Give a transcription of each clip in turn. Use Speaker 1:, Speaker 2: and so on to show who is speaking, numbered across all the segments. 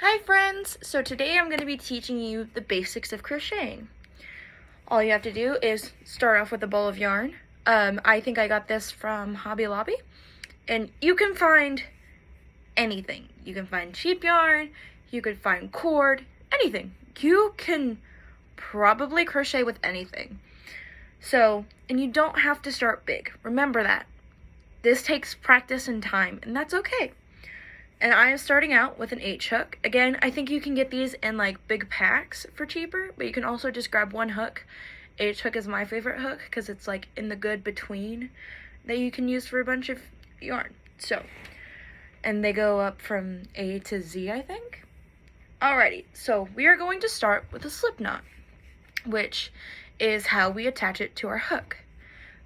Speaker 1: Hi friends! So today I'm going to be teaching you the basics of crocheting. All you have to do is start off with a ball of yarn. I think I got this from Hobby Lobby. And you can find anything. You can find cheap yarn, you could find cord, anything. You can probably crochet with anything. And you don't have to start big. Remember that. This takes practice and time, and that's okay. And I am starting out with an H hook. Again, I think you can get these in like big packs for cheaper, but you can also just grab one hook. H hook is my favorite hook because it's like in the good between that you can use for a bunch of yarn. And they go up from A to Z, I think. Alrighty, so we are going to start with a slip knot, which is how we attach it to our hook.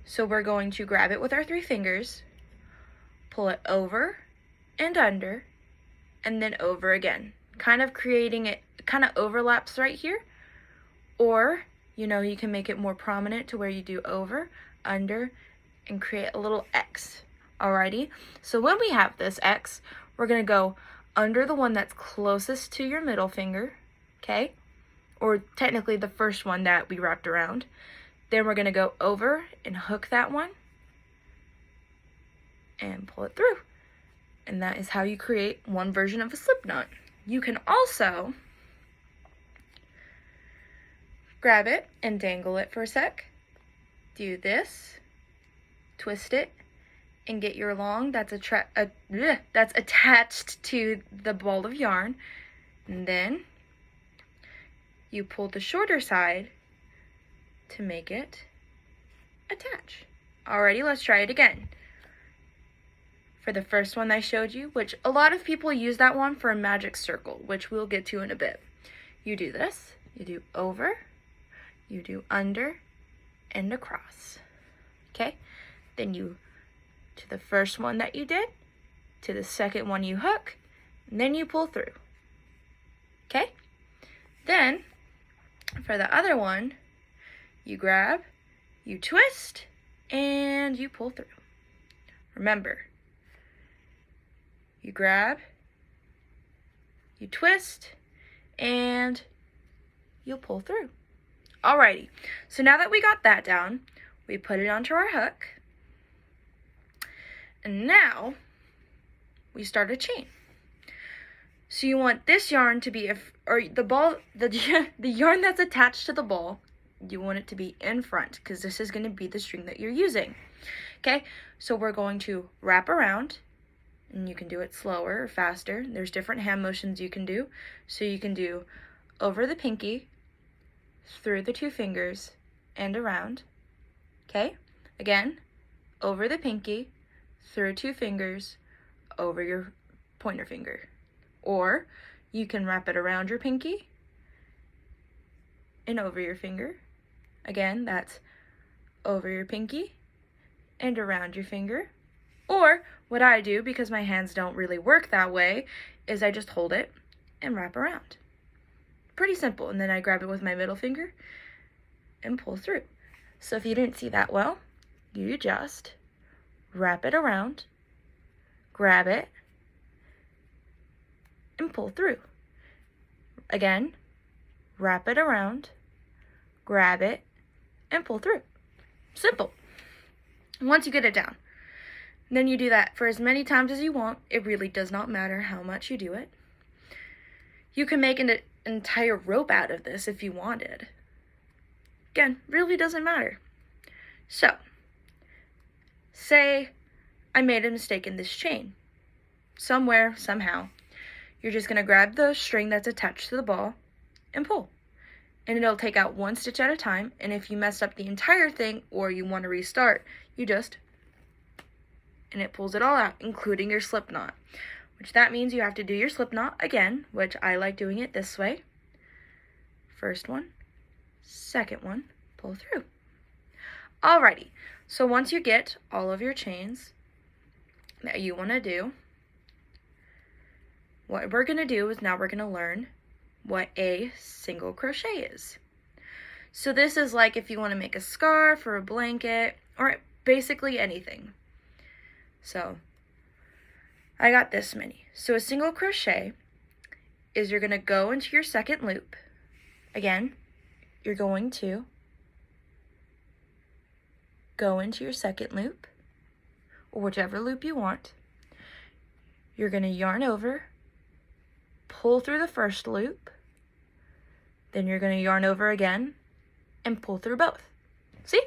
Speaker 1: So we're going to grab it with our 3 fingers, pull it over and under, and then over again, kind of creating it, kind of overlaps right here, or you can make it more prominent to where you do over, under, and create a little X. Alrighty, so when we have this X, we're going to go under the one that's closest to your middle finger, okay, or technically the first one that we wrapped around. Then we're going to go over and hook that one and pull it through. And that is how you create one version of a slip knot. You can also grab it and dangle it for a sec. Do this, twist it, and get your long that's attached to the ball of yarn. And then you pull the shorter side to make it attach. Alrighty, let's try it again. For the first one I showed you, which a lot of people use that one for a magic circle, which we'll get to in a bit. You do this, you do over, you do under, and across. Okay? Then you, to the first one that you did, to the second one you hook, and then you pull through. Okay? Then, for the other one, you grab, you twist, and you pull through. Remember, you grab, you twist, and you'll pull through. Alrighty, so now that we got that down, we put it onto our hook, and now we start a chain. So you want this yarn to be, the yarn that's attached to the ball, you want it to be in front, because this is going to be the string that you're using. Okay, so we're going to wrap around, and you can do it slower or faster. There's different hand motions you can do. So you can do over the pinky, through the 2 fingers, and around. Okay? Again, over the pinky, through 2 fingers, over your pointer finger. Or you can wrap it around your pinky and over your finger. Again, that's over your pinky and around your finger. Or what I do, because my hands don't really work that way, is I just hold it and wrap around. Pretty simple. And then I grab it with my middle finger and pull through. So if you didn't see that well, you just wrap it around, grab it, and pull through. Again, wrap it around, grab it, and pull through. Simple. Once you get it down, then you do that for as many times as you want. It really does not matter how much you do it. You can make an entire rope out of this if you wanted. Again, really doesn't matter. So, say I made a mistake in this chain. Somewhere, somehow. You're just going to grab the string that's attached to the ball and pull. And it'll take out 1 stitch at a time. And if you messed up the entire thing or you want to restart, you just, and it pulls it all out, including your slip knot. Which that means you have to do your slip knot again, which I like doing it this way. First one, second one, pull through. Alrighty, so once you get all of your chains that you want to do, what we're going to do is now we're going to learn what a single crochet is. So this is like if you want to make a scarf or a blanket or basically anything. So I got this many. So a single crochet is you're going to go into your second loop. Again, you're going to go into your second loop, or whichever loop you want. You're going to yarn over, pull through the first loop, then you're going to yarn over again and pull through both. See?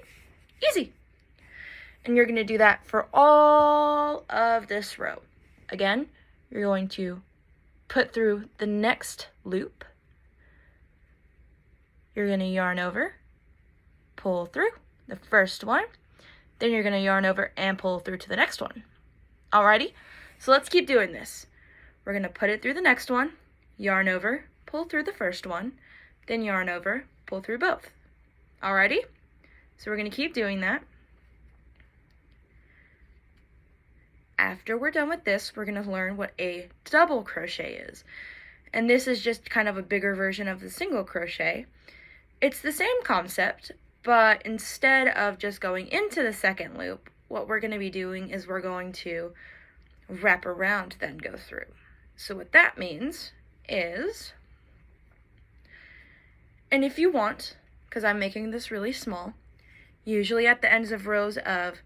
Speaker 1: Easy. And you're going to do that for all of this row. Again, you're going to put through the next loop. You're going to yarn over, pull through the first one, then you're going to yarn over and pull through to the next one. Alrighty? So let's keep doing this. We're going to put it through the next one, yarn over, pull through the first one, then yarn over, pull through both. Alrighty? So we're going to keep doing that. After we're done with this, we're going to learn what a double crochet is. And this is just kind of a bigger version of the single crochet. It's the same concept, but instead of just going into the second loop, what we're going to be doing is we're going to wrap around, then go through. So what that means is, and if you want, because I'm making this really small, usually at the ends of rows of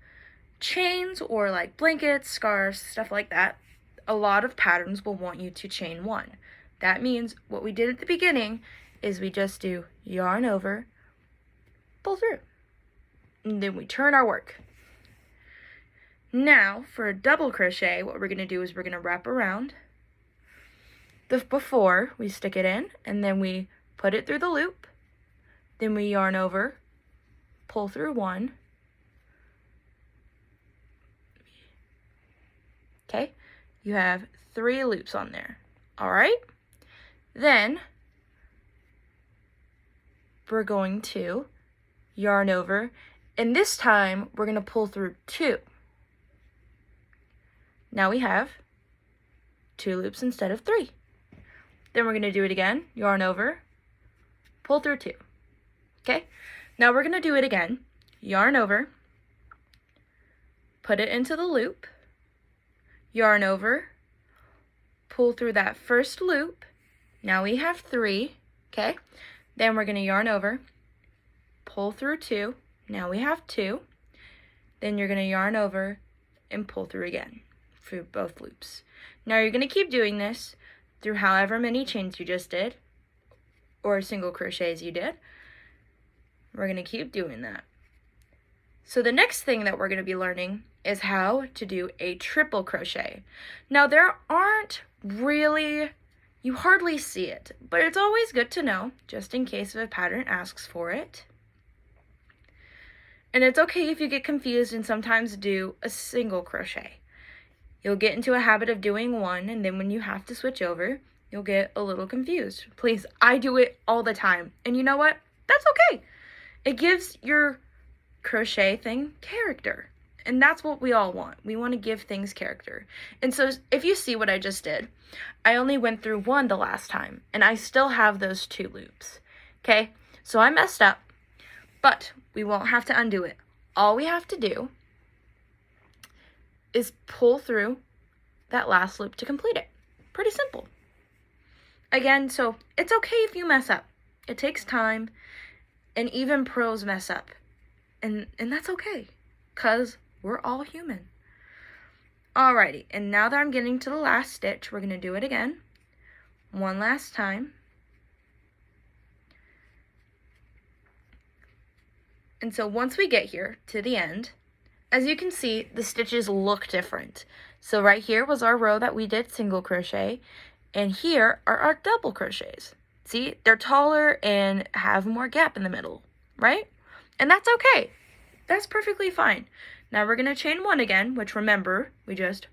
Speaker 1: chains or like blankets, scarves, stuff like that, a lot of patterns will want you to chain one. That means what we did at the beginning is we just do yarn over, pull through, and then we turn our work. Now for a double crochet, what we're going to do is we're going to wrap around. Before we stick it in, and then we put it through the loop, then we yarn over, pull through one. Okay, you have 3 loops on there. All right, then we're going to yarn over, and this time we're going to pull through 2. Now we have 2 loops instead of 3. Then we're going to do it again, yarn over, pull through 2. Okay, now we're going to do it again, yarn over, put it into the loop, yarn over, pull through that first loop. Now we have 3, okay? Then we're going to yarn over, pull through 2. Now we have 2. Then you're going to yarn over and pull through again for both loops. Now you're going to keep doing this through however many chains you just did, or single crochets you did. We're going to keep doing that. So the next thing that we're going to be learning is how to do a triple crochet. Now there aren't really, you hardly see it, but it's always good to know, just in case if a pattern asks for it. And it's okay if you get confused and sometimes do a single crochet. You'll get into a habit of doing one, and then when you have to switch over, you'll get a little confused. Please, I do it all the time. And you know what? That's okay. It gives your crochet thing character. And that's what we all want. We want to give things character. And so if you see what I just did, I only went through 1 the last time, and I still have those 2 loops. Okay? So I messed up, but we won't have to undo it. All we have to do is pull through that last loop to complete it. Pretty simple. Again, so it's okay if you mess up. It takes time, and even pros mess up. And that's okay, because we're all human. Alrighty, and now that I'm getting to the last stitch, we're going to do it again. One last time. And so once we get here to the end, as you can see, the stitches look different. So right here was our row that we did single crochet, and here are our double crochets. See, they're taller and have more gap in the middle, right? And that's okay. That's perfectly fine. Now we're going to chain 1 again, which remember, we just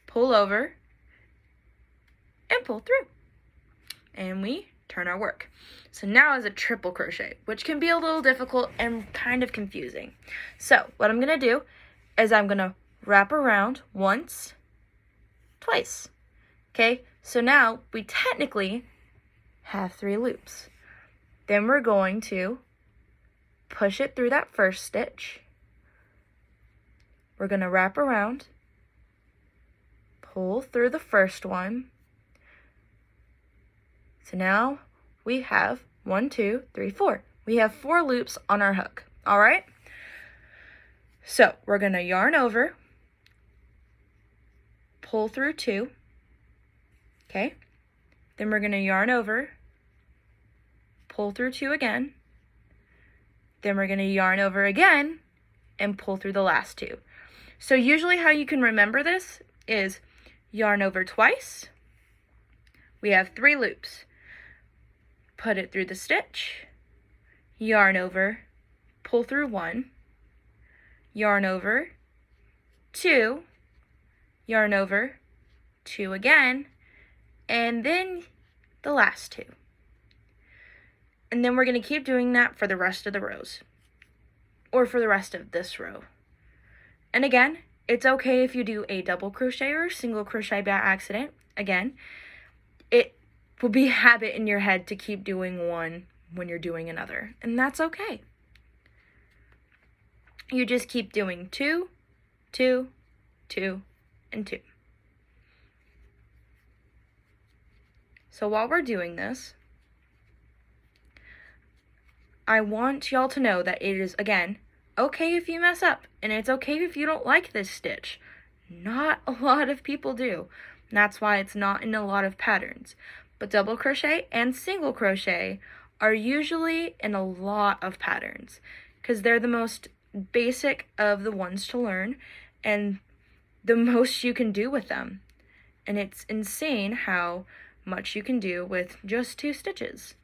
Speaker 1: pull over and pull through. And we turn our work. So now is a triple crochet, which can be a little difficult and kind of confusing. So what I'm going to do is I'm going to wrap around once, twice. Okay, so now we technically have 3 loops. Then we're going to push it through that first stitch. We're going to wrap around, pull through the first one, So now we have 1, 2, 3, 4. We have 4 loops on our hook, all right? So we're going to yarn over, pull through 2, okay? Then we're going to yarn over, pull through 2 again. Then we're going to yarn over again and pull through the last 2. So usually how you can remember this is yarn over twice. We have 3 loops. Put it through the stitch, yarn over, pull through 1, yarn over, 2, yarn over, 2 again, and then the last 2. And then we're going to keep doing that for the rest of the rows, or for the rest of this row. And again, it's okay if you do a double crochet or a single crochet by accident. Again, it will be a habit in your head to keep doing one when you're doing another, and that's okay. You just keep doing 2, 2, 2, and 2. So while we're doing this, I want y'all to know that it is, again, okay if you mess up, and it's okay if you don't like this stitch. Not a lot of people do. And that's why it's not in a lot of patterns. But double crochet and single crochet are usually in a lot of patterns because they're the most basic of the ones to learn and the most you can do with them. And it's insane how much you can do with just 2 stitches.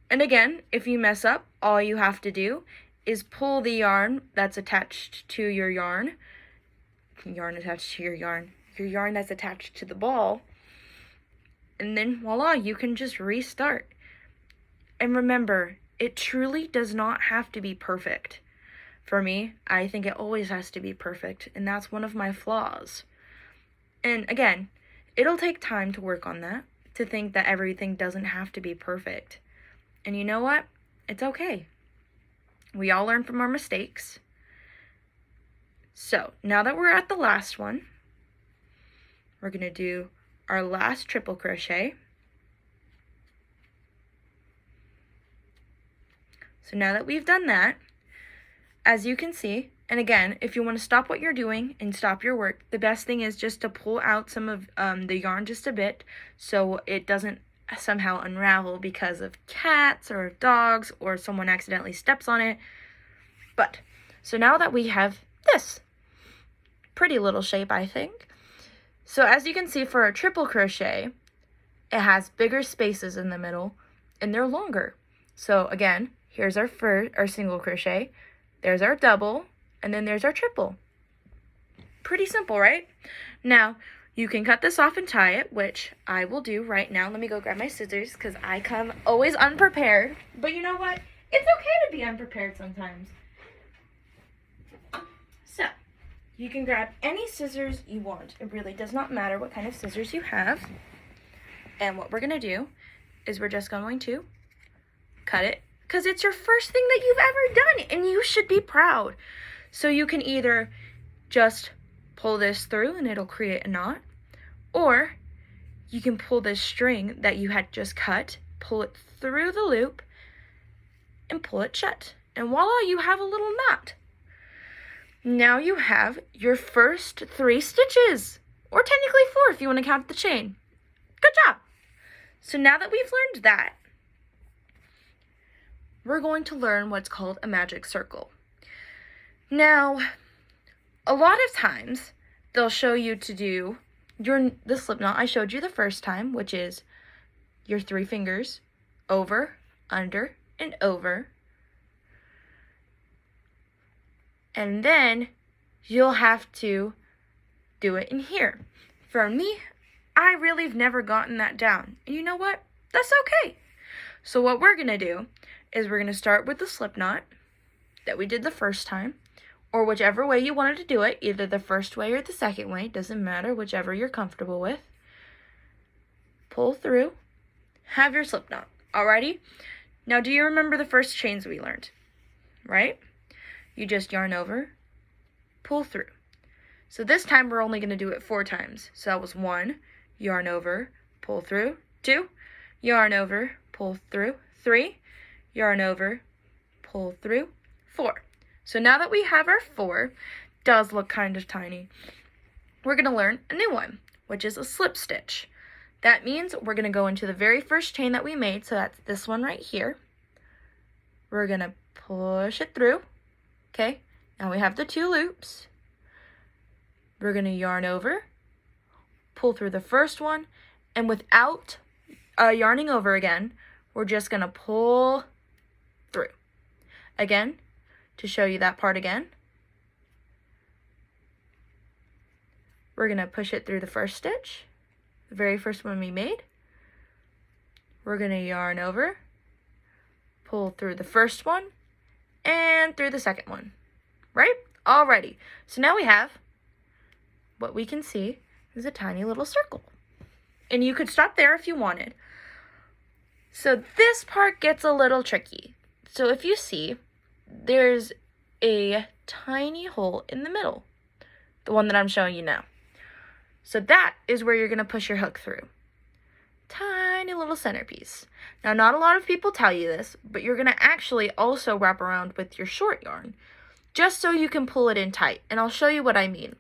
Speaker 1: And again, if you mess up, all you have to do is pull the yarn that's attached to your yarn attached to your yarn that's attached to the ball, and then voila, you can just restart. And remember, it truly does not have to be perfect. For me, I think it always has to be perfect, and that's one of my flaws. And again, it'll take time to work on that, to think that everything doesn't have to be perfect. And you know what? It's okay. We all learn from our mistakes. So, now that we're at the last one, we're going to do our last triple crochet. So now that we've done that, as you can see, and again, if you want to stop what you're doing and stop your work, the best thing is just to pull out some of the yarn just a bit so it doesn't somehow unravel because of cats or dogs or someone accidentally steps on it. But, so now that we have this pretty little shape, I think. So as you can see, for a triple crochet, it has bigger spaces in the middle and they're longer. So again, here's our single crochet, there's our double, and then there's our triple. Pretty simple, right? Now, you can cut this off and tie it, which I will do right now. Let me go grab my scissors because I come always unprepared. But you know what? It's okay to be unprepared sometimes. So, you can grab any scissors you want. It really does not matter what kind of scissors you have. And what we're going to do is we're just going to cut it because it's your first thing that you've ever done and you should be proud. So you can either just pull this through and it'll create a knot, or you can pull this string that you had just cut, pull it through the loop, and pull it shut. And voila, you have a little knot. Now you have your first 3 stitches, or technically 4 if you want to count the chain. Good job! So now that we've learned that, we're going to learn what's called a magic circle. Now, a lot of times, they'll show you to do the slip knot I showed you the first time, which is your 3 fingers over, under, and over. And then you'll have to do it in here. For me, I really have never gotten that down. And you know what? That's okay. So what we're going to do is we're going to start with the slip knot that we did the first time, or whichever way you wanted to do it, either the first way or the second way, doesn't matter, whichever you're comfortable with. Pull through, have your slip knot. Alrighty? Now do you remember the first chains we learned? Right? You just yarn over, pull through. So this time we're only going to do it 4 times. So that was 1, yarn over, pull through, 2, yarn over, pull through, 3, yarn over, pull through, 4. So now that we have our 4, does look kind of tiny, we're going to learn a new one, which is a slip stitch. That means we're going to go into the very first chain that we made, so that's this one right here. We're going to push it through, okay? Now we have the 2 loops. We're going to yarn over, pull through the first one, and without yarning over again, we're just going to pull through. Again, to show you that part again, we're going to push it through the first stitch, the very first one we made. We're going to yarn over, pull through the first one, and through the second one, right? Alrighty, so now we have what we can see is a tiny little circle. And you could stop there if you wanted. So this part gets a little tricky. So if you see, there's a tiny hole in the middle, the one that I'm showing you now. So that is where you're going to push your hook through. Tiny little centerpiece. Now, not a lot of people tell you this, but you're going to actually also wrap around with your short yarn, just so you can pull it in tight. And I'll show you what I mean.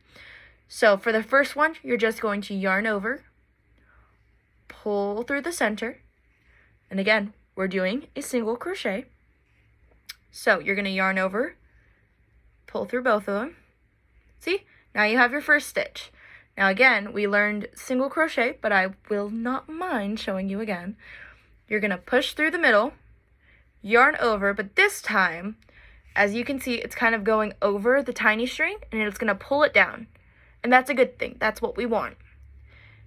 Speaker 1: So for the first one, you're just going to yarn over, pull through the center, and again, we're doing a single crochet. So you're going to yarn over, pull through both of them. See? Now you have your first stitch. Now again, we learned single crochet, but I will not mind showing you again. You're going to push through the middle, yarn over, but this time, as you can see, it's kind of going over the tiny string, and it's going to pull it down. And that's a good thing. That's what we want.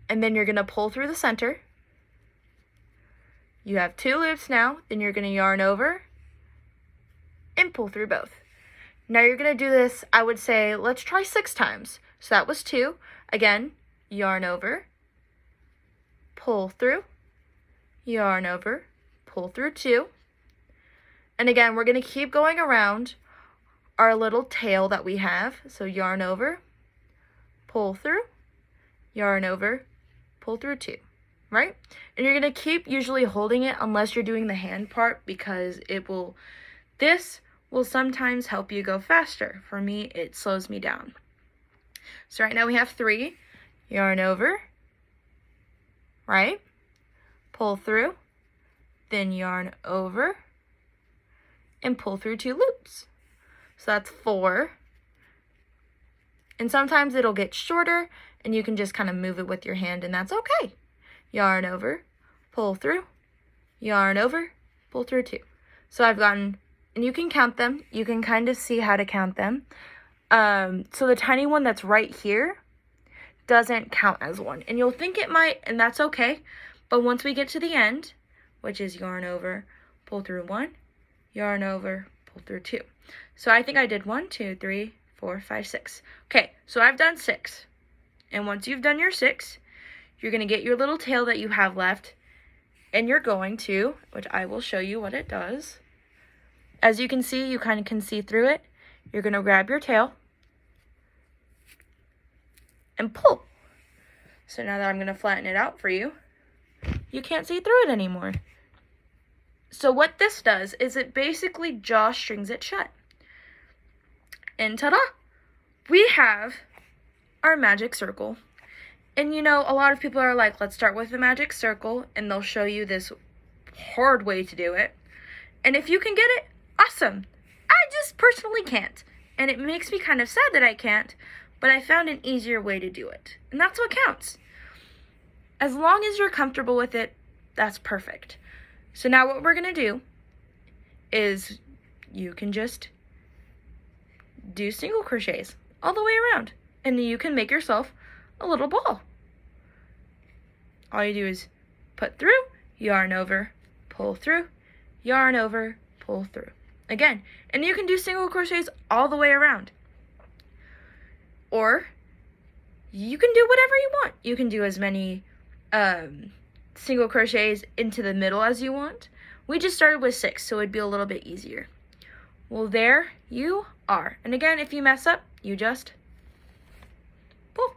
Speaker 1: And then you're going to pull through the center. You have 2 loops now. Then you're going to yarn over and pull through both. Now you're going to do this, I would say, let's try 6 times. So that was 2. Again, yarn over, pull through, yarn over, pull through 2. And again, we're going to keep going around our little tail that we have. So yarn over, pull through, yarn over, pull through 2, right? And you're going to keep usually holding it unless you're doing the hand part, because this will sometimes help you go faster. For me, it slows me down. So right now we have 3, yarn over, right? Pull through, then yarn over, and pull through 2 loops. So that's 4. And sometimes it'll get shorter, and you can just kind of move it with your hand, and that's okay. Yarn over, pull through, yarn over, pull through 2. So I've gotten, and you can count them. You can kind of see how to count them. So the tiny one that's right here doesn't count as one. And you'll think it might, and that's okay. But once we get to the end, which is yarn over, pull through 1, yarn over, pull through 2. So I think I did 1, 2, 3, 4, 5, 6. Okay, so I've done 6. And once you've done your 6, you're going to get your little tail that you have left, and you're going to, which I will show you what it does. As you can see, you kind of can see through it. You're going to grab your tail and pull. So now that I'm going to flatten it out for you, you can't see through it anymore. So what this does is it basically jawstrings it shut. And ta-da! We have our magic circle. And you know, a lot of people are like, let's start with the magic circle, and they'll show you this hard way to do it. And if you can get it, awesome. I just personally can't. And it makes me kind of sad that I can't, but I found an easier way to do it. And that's what counts. As long as you're comfortable with it, that's perfect. So now what we're going to do is you can just do single crochets all the way around. And you can make yourself a little ball. All you do is put through, yarn over, pull through, yarn over, pull through. Again, and you can do single crochets all the way around. Or you can do whatever you want. You can do as many single crochets into the middle as you want. We just started with 6, so it'd be a little bit easier. Well, there you are. And again, if you mess up, you just pull.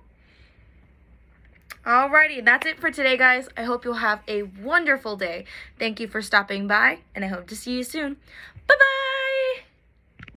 Speaker 1: Alrighty, that's it for today, guys. I hope you'll have a wonderful day. Thank you for stopping by, and I hope to see you soon. Bye-bye!